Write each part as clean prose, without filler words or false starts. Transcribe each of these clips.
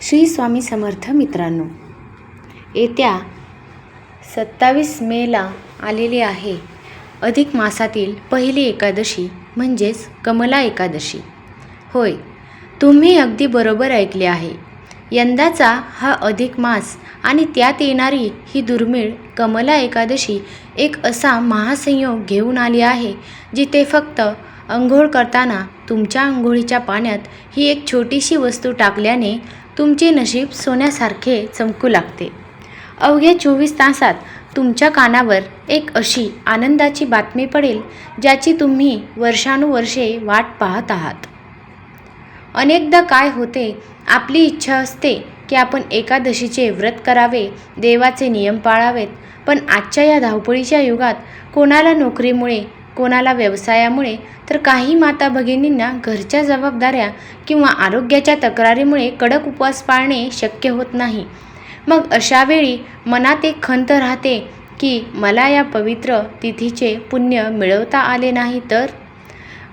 श्री स्वामी समर्थ मित्रांनो, येत्या 27 मेला आलेली आहे अधिक मासातील पहिली एकादशी म्हणजेच कमला एकादशी। होय, तुम्ही अगदी बरोबर ऐकले आहे। यंदाचा हा अधिक मास आणि त्यात येणारी ही दुर्मिळ कमला एकादशी एक असा महासंयोग घेऊन आली आहे, जिथे फक्त अंघोळ करताना तुमच्या अंघोळीच्या पाण्यात ही एक छोटीशी वस्तू टाकल्याने तुमचे नशीब सोन्यासारखे चमकू लागते। अवघ्या 24 तासात तुमच्या कानावर एक अशी आनंदाची बातमी पडेल, ज्याची तुम्ही वर्षानुवर्षे वाट पाहत आहात। अनेकदा काय होते, आपली इच्छा असते की आपण एकादशीचे व्रत करावे, देवाचे नियम पाळावेत, पण आजच्या या धावपळीच्या युगात कोणाला नोकरीमुळे, कोणाला व्यवसायामुळे, तर काही माता भगिनींना घरच्या जबाबदाऱ्या किंवा आरोग्याच्या तक्रारीमुळे कडक उपवास पाळणे शक्य होत नाही। मग अशा वेळी मनात एक खंत राहते की मला या पवित्र तिथीचे पुण्य मिळवता आले नाही तर।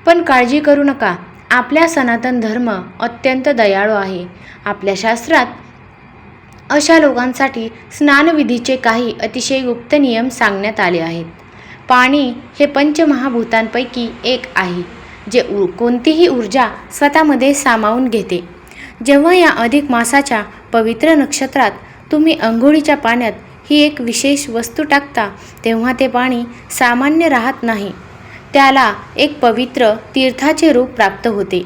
पण काळजी करू नका, आपल्या सनातन धर्म अत्यंत दयाळू आहे। आपल्या शास्त्रात अशा लोकांसाठी स्नानविधीचे काही अतिशय गुप्त नियम सांगण्यात आले आहेत। पाणी हे पंचमहाभूतांपैकी एक आहे, जे कोणतीही ऊर्जा स्वतःमध्ये सामावून घेते। जेव्हा या अधिक मासाच्या पवित्र नक्षत्रात तुम्ही अंघोळीच्या पाण्यात ही एक विशेष वस्तू टाकता, तेव्हा ते पाणी सामान्य राहत नाही, त्याला एक पवित्र तीर्थाचे रूप प्राप्त होते।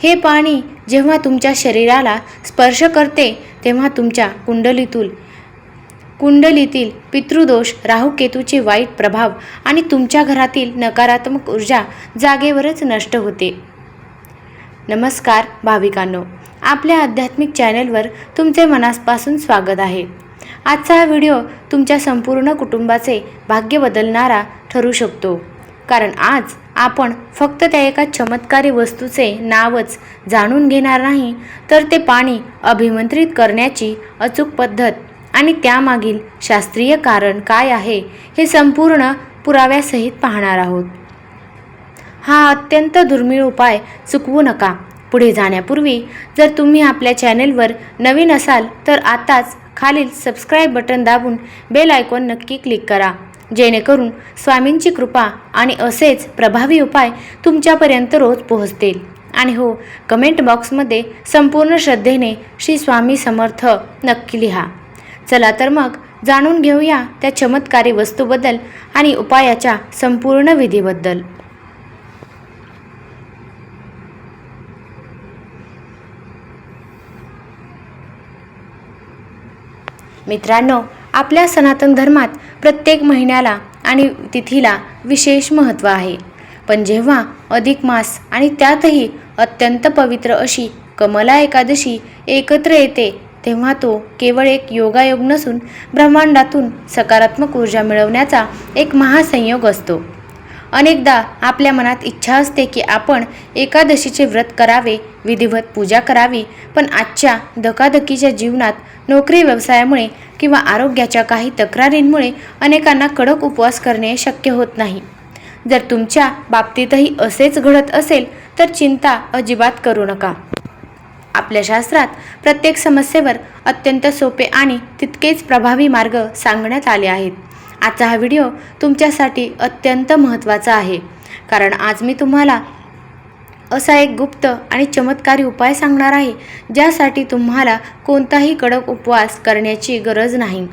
हे पाणी जेव्हा तुमच्या शरीराला स्पर्श करते, तेव्हा तुमच्या कुंडलीतील पितृदोष, राहुकेतूचे वाईट प्रभाव आणि तुमच्या घरातील नकारात्मक ऊर्जा जागेवरच नष्ट होते। नमस्कार भाविकांनो, आपल्या आध्यात्मिक चॅनलवर तुमचे मनापासून स्वागत आहे। आजचा हा व्हिडिओ तुमच्या संपूर्ण कुटुंबाचे भाग्य बदलणारा ठरू शकतो, कारण आज आपण फक्त त्या एका चमत्कारी वस्तूचे नावच जाणून घेणार नाही, तर ते पाणी अभिमंत्रित करण्याची अचूक पद्धत आणि त्यामागील शास्त्रीय कारण काय आहे हे संपूर्ण पुराव्यासहित पाहणार आहोत। हा अत्यंत दुर्मिळ उपाय चुकवू नका। पुढे जाण्यापूर्वी जर तुम्ही आपल्या चॅनेलवर नवीन असाल तर आताच खालील सबस्क्राईब बटन दाबून बेल आयकॉन नक्की क्लिक करा, जेणेकरून स्वामींची कृपा आणि असेच प्रभावी उपाय तुमच्यापर्यंत रोज पोहोचतील। आणि हो, कमेंट बॉक्समध्ये संपूर्ण श्रद्धेने श्री स्वामी समर्थ नक्की लिहा। चला तर मग जाणून घेऊया त्या चमत्कारी वस्तूबद्दल आणि उपायाच्या संपूर्ण विधीबद्दल। मित्रांनो, आपल्या सनातन धर्मात प्रत्येक महिन्याला आणि तिथीला विशेष महत्त्व आहे, पण जेव्हा अधिक मास आणि त्यातही अत्यंत पवित्र अशी कमला एकादशी एकत्र येते, तेव्हा तो केवळ एक योगायोग नसून ब्रह्मांडातून सकारात्मक ऊर्जा मिळवण्याचा एक महासंयोग असतो। अनेकदा आपल्या मनात इच्छा असते की आपण एकादशीचे व्रत करावे, विधिवत पूजा करावी, पण आजच्या धकाधकीच्या जीवनात नोकरी, व्यवसायामुळे किंवा आरोग्याच्या काही तक्रारींमुळे अनेकांना कडक उपवास करणे शक्य होत नाही। जर तुमच्या बाबतीतही असेच घडत असेल तर चिंता अजिबात करू नका। आपल्या शास्त्रात प्रत्येक समस्येवर अत्यंत सोपे आणि तितकेच प्रभावी मार्ग सांगण्यात आले आहेत। आजचा हा व्हिडिओ तुमच्यासाठी अत्यंत महत्त्वाचा आहे, कारण आज मी तुम्हाला असा एक गुप्त आणि चमत्कारी उपाय सांगणार आहे, ज्यासाठी तुम्हाला कोणताही कडक उपवास करण्याची गरज नाही,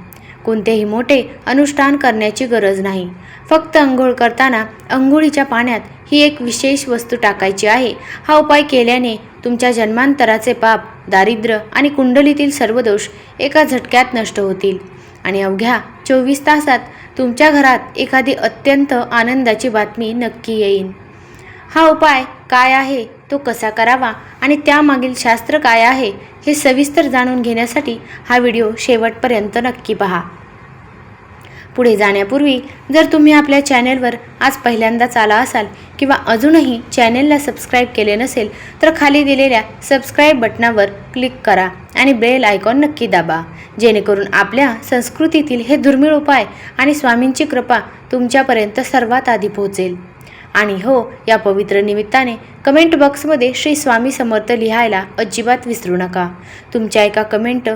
कोणतेही मोठे अनुष्ठान करण्याची गरज नाही। फक्त अंघोळ करताना अंघोळीच्या पाण्यात ही एक विशेष वस्तू टाकायची आहे। हा उपाय केल्याने तुमच्या जन्मांतराचे पाप, दारिद्र्य आणि कुंडलीतील सर्व दोष एका झटक्यात नष्ट होतील आणि अवघ्या 24 तासात तुमच्या घरात एखादी अत्यंत आनंदाची बातमी नक्की येईल। हा उपाय काय आहे, तो कसा करावा आणि त्यामागील शास्त्र काय आहे हे सविस्तर जाणून घेण्यासाठी हा व्हिडिओ शेवटपर्यंत नक्की पहा। पुढे जाण्यापूर्वी जर तुम्ही आपल्या चॅनेलवर आज पहिल्यांदाच आला असाल किंवा अजूनही चॅनेलला सबस्क्राईब केले नसेल, तर खाली दिलेल्या सबस्क्राईब बटनावर क्लिक करा आणि बेल आयकॉन नक्की दाबा, जेणेकरून आपल्या संस्कृतीतील हे दुर्मिळ उपाय आणि स्वामींची कृपा तुमच्यापर्यंत सर्वात आधी पोहोचेल। आणि हो, या पवित्र निमित्ताने कमेंट बॉक्समध्ये श्री स्वामी समर्थ लिहायला अजिबात विसरू नका. तुमच्या एका कमेंट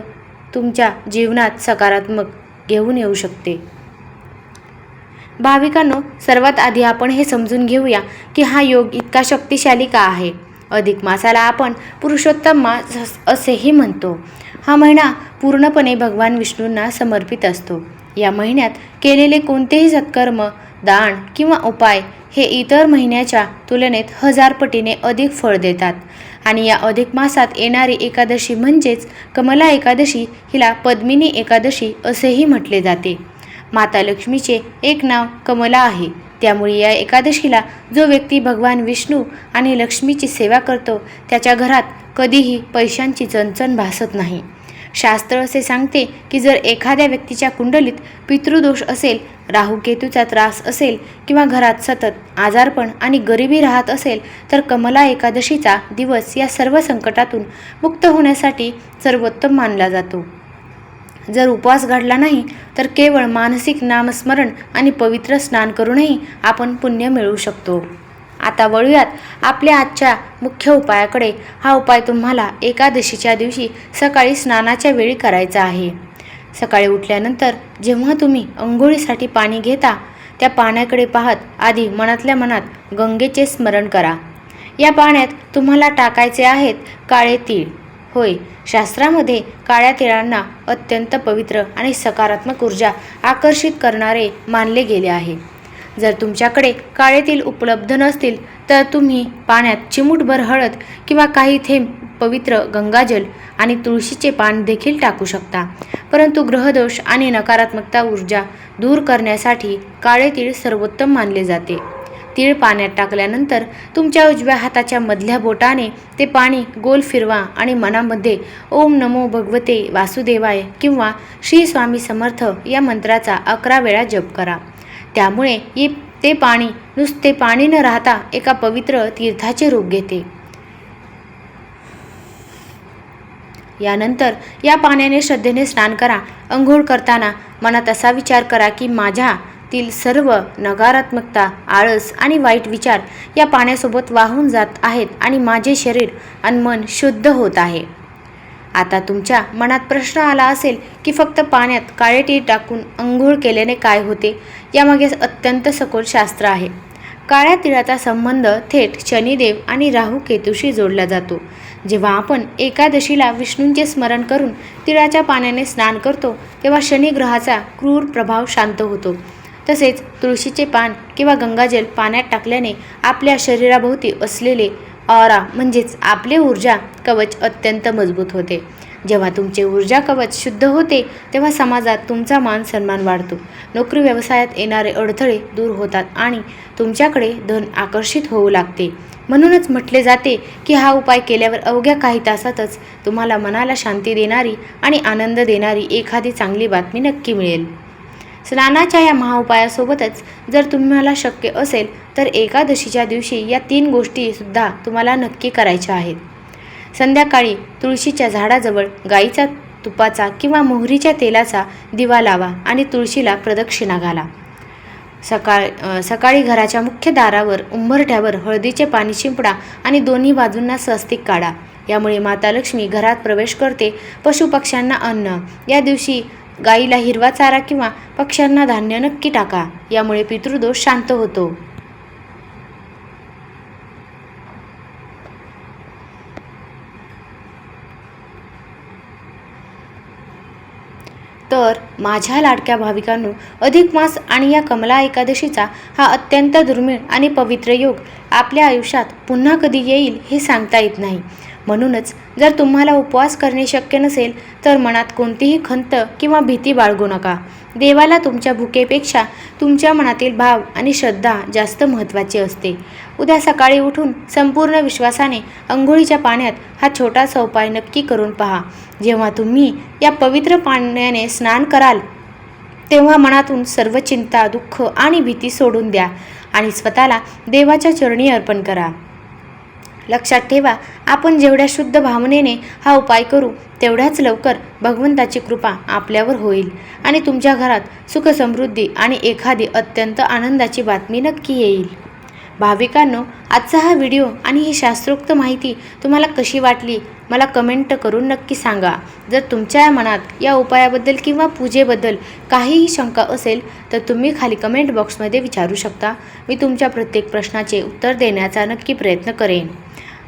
तुमच्या जीवनात सकारात्मक घेऊन येऊ शकते. भाविकांनो, सर्वात आधी आपण हे समजून घेऊया की हा योग इतका शक्तिशाली का आहे. अधिक मासाला आपण पुरुषोत्तम मास असेही म्हणतो. हा महिना पूर्णपणे भगवान विष्णूंना समर्पित असतो. या महिन्यात केलेले कोणतेही सत्कर्म, दान किंवा उपाय हे इतर महिन्याच्या तुलनेत 1000 पटीने अधिक फळ देतात. आणि या अधिक मासात येणारी एकादशी म्हणजेच कमला एकादशी हिला पद्मिनी एकादशी असेही म्हटले जाते. माता लक्ष्मीचे एक नाव कमला आहे. त्यामुळे या एकादशीला जो व्यक्ती भगवान विष्णू आणि लक्ष्मीची सेवा करतो त्याच्या घरात कधीही पैशांची चणचण भासत नाही. शास्त्र असे सांगते की जर एखाद्या व्यक्तीच्या कुंडलीत पितृदोष असेल, राहुकेतूचा त्रास असेल किंवा घरात सतत आजारपण आणि गरिबी राहत असेल तर कमला एकादशीचा दिवस या सर्व संकटातून मुक्त होण्यासाठी सर्वोत्तम मानला जातो. जर उपवास घडला नाही तर केवळ मानसिक नामस्मरण आणि पवित्र स्नान करूनही आपण पुण्य मिळवू शकतो. आता वळूयात आपल्या आजच्या मुख्य उपायाकडे. हा उपाय तुम्हाला एकादशीच्या दिवशी सकाळी स्नानाच्या वेळी करायचा आहे. सकाळी उठल्यानंतर जेव्हा तुम्ही अंघोळीसाठी पाणी घेता त्या पाण्याकडे पाहत आधी मनातल्या मनात गंगेचे स्मरण करा. या पाण्यात तुम्हाला टाकायचे आहेत काळे तीळ. होय, शास्त्रामध्ये काळ्या तिळांना अत्यंत पवित्र आणि सकारात्मक ऊर्जा आकर्षित करणारे मानले गेले आहे. जर तुमच्याकडे काळे तीळ उपलब्ध नसतील तर तुम्ही पाण्यात चिमूटभर हळद किंवा काही थेंब पवित्र गंगाजल आणि तुळशीचे पान देखील टाकू शकता. परंतु ग्रहदोष आणि नकारात्मकता ऊर्जा दूर करण्यासाठी काळे तीळ सर्वोत्तम मानले जाते. तीळ पाण्यात टाकल्यानंतर तुमच्या उजव्या हाताच्या मधल्या बोटाने ते पाणी गोल फिरवा आणि मनामध्ये ओम नमो भगवते वासुदेवाय किंवा श्री स्वामी समर्थ या मंत्राचा 11 वेळा जप करा. त्यामुळे ते पाणी नुसते पाणी न राहता एका पवित्र तीर्थाचे रूप घेते. यानंतर या पाण्याने श्रद्धेने स्नान करा. अंघोळ करताना मनात असा विचार करा की माझ्यातील सर्व नकारात्मकता, आळस आणि वाईट विचार या पाण्यासोबत वाहून जात आहेत आणि माझे शरीर आणि मन शुद्ध होत आहे. आता तुमच्या मनात प्रश्न आला असेल की फक्त पाण्यात काळे तीळ टाकून अंघोळ केल्याने काय होते. यामागे अत्यंत सखोल शास्त्र आहे. काळ्या तिळाचा संबंध थेट शनिदेव आणि राहू केतूशी जोडला जातो. जेव्हा आपण एकादशीला विष्णूंचे स्मरण करून तिळाच्या पाण्याने स्नान करतो तेव्हा शनी ग्रहाचा क्रूर प्रभाव शांत होतो. तसेच तुळशीचे पान किंवा गंगाजल पाण्यात टाकल्याने आपल्या शरीराभोवती असलेले ऑरा म्हणजेच आपले ऊर्जा कवच अत्यंत मजबूत होते. जेव्हा तुमचे ऊर्जा कवच शुद्ध होते तेव्हा समाजात तुमचा मान सन्मान वाढतो. नोकरी व्यवसायात येणारे अडथळे दूर होतात आणि तुमच्याकडे धन आकर्षित होऊ लागते. म्हणूनच म्हटले जाते की हा उपाय केल्यावर अवघ्या काही तासातच तुम्हाला मनाला शांती देणारी आणि आनंद देणारी एखादी चांगली बातमी नक्की मिळेल. स्नानाच्या या महाउपायासोबतच जर तुम्हाला शक्य असेल तर एकादशीच्या दिवशी या 3 गोष्टीसुद्धा तुम्हाला नक्की करायच्या आहेत. संध्याकाळी तुळशीच्या झाडाजवळ गाईचा तुपाचा किंवा मोहरीच्या तेलाचा दिवा लावा आणि तुळशीला प्रदक्षिणा घाला. सकाळी घराच्या मुख्य दारावर उंबरठ्यावर हळदीचे पाणी शिंपडा आणि दोन्ही बाजूंना स्वस्तिक काढा. यामुळे माता लक्ष्मी घरात प्रवेश करते. पशुपक्ष्यांना अन्न. या दिवशी गाईला हिरवा चारा किंवा पक्ष्यांना धान्य नक्की टाका. यामुळे पितृदोष शांत होतो. तर माझ्या लाडक्या भाविकांनो, अधिक मास आणि या कमला एकादशीचा हा अत्यंत दुर्मिळ आणि पवित्र योग आपल्या आयुष्यात पुन्हा कधी येईल हे सांगता येत नाही. म्हणूनच जर तुम्हाला उपवास करणे शक्य नसेल तर मनात कोणतीही खंत किंवा भीती बाळगू नका. देवाला तुमच्या भुकेपेक्षा तुमच्या मनातील भाव आणि श्रद्धा जास्त महत्त्वाची असते. उद्या सकाळी उठून संपूर्ण विश्वासाने अंघोळीच्या पाण्यात हा छोटासा उपाय नक्की करून पहा. जेव्हा तुम्ही या पवित्र पाण्याने स्नान कराल तेव्हा मनातून सर्व चिंता, दुःख आणि भीती सोडून द्या आणि स्वतःला देवाच्या चरणी अर्पण करा. लक्षात ठेवा, आपण जेवढ्या शुद्ध भावनेने हा उपाय करू तेवढ्याच लवकर भगवंताची कृपा आपल्यावर होईल आणि तुमच्या घरात सुख समृद्धी आणि एखादी अत्यंत आनंदाची बातमी नक्की येईल. भाविकांनो, आजचा हा व्हिडिओ आणि ही शास्त्रोक्त माहिती तुम्हाला कशी वाटली मला कमेंट करून नक्की सांगा. जर तुमच्या मनात या उपायाबद्दल किंवा पूजेबद्दल काहीही शंका असेल तर तुम्ही खाली कमेंट बॉक्समध्ये विचारू शकता. मी तुमच्या प्रत्येक प्रश्नाचे उत्तर देण्याचा नक्की प्रयत्न करेन.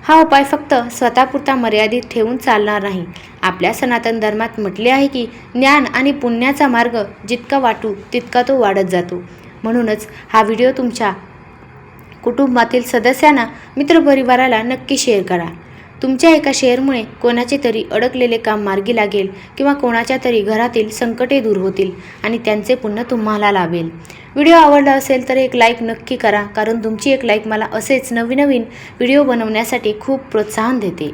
हा उपाय फक्त स्वतःपुरता मर्यादित ठेवून चालणार नाही. आपल्या सनातन धर्मात म्हटले आहे की ज्ञान आणि पुण्याचा मार्ग जितका वाटू तितका तो वाढत जातो. म्हणूनच हा व्हिडिओ तुमच्या कुटुंबातील सदस्यांना, मित्रपरिवाराला नक्की शेअर करा. तुमच्या एका शेअरमुळे कोणाचे तरी अडकलेले काम मार्गी लागेल किंवा कोणाच्या तरी घरातील संकटे दूर होतील आणि त्यांचे पुण्य तुम्हाला लाभेल. व्हिडिओ आवडला असेल तर एक लाईक नक्की करा, कारण तुमची एक लाईक मला असेच नवीन व्हिडिओ बनवण्यासाठी खूप प्रोत्साहन देते.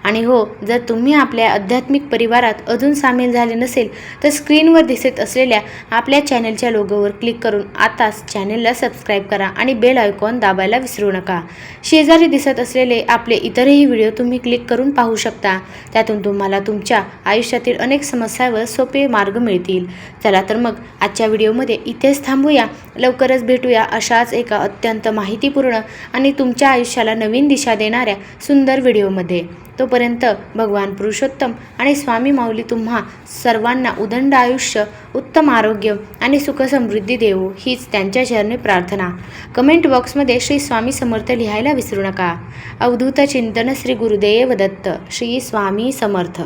आणि हो, जर तुम्ही आपल्या आध्यात्मिक परिवारात अजून सामील झाले नसेल तर स्क्रीनवर दिसत असलेल्या आपल्या चॅनलच्या लोगोवर क्लिक करून आताच चॅनलला सबस्क्राईब करा आणि बेल आयकॉन दाबायला विसरू नका. शेजारी दिसत असलेले आपले इतरही व्हिडिओ तुम्ही क्लिक करून पाहू शकता. त्यातून तुम्हाला तुमच्या आयुष्यातील अनेक समस्यांवर सोपे मार्ग मिळतील. चला तर मग आजच्या व्हिडिओमध्ये इथेच थांबूया. लवकरच भेटूया अशाच एका अत्यंत माहितीपूर्ण आणि तुमच्या आयुष्याला नवीन दिशा देणाऱ्या सुंदर व्हिडिओमध्ये. तोपर्यंत भगवान पुरुषोत्तम आणि स्वामी माऊली तुम्हा सर्वांना उदंड आयुष्य, उत्तम आरोग्य आणि सुखसमृद्धी देवो हीच त्यांच्या चरणी प्रार्थना. कमेंट बॉक्समध्ये श्री स्वामी समर्थ लिहायला विसरू नका. अवधूत चिंतन श्री गुरुदेव दत्त. श्री स्वामी समर्थ.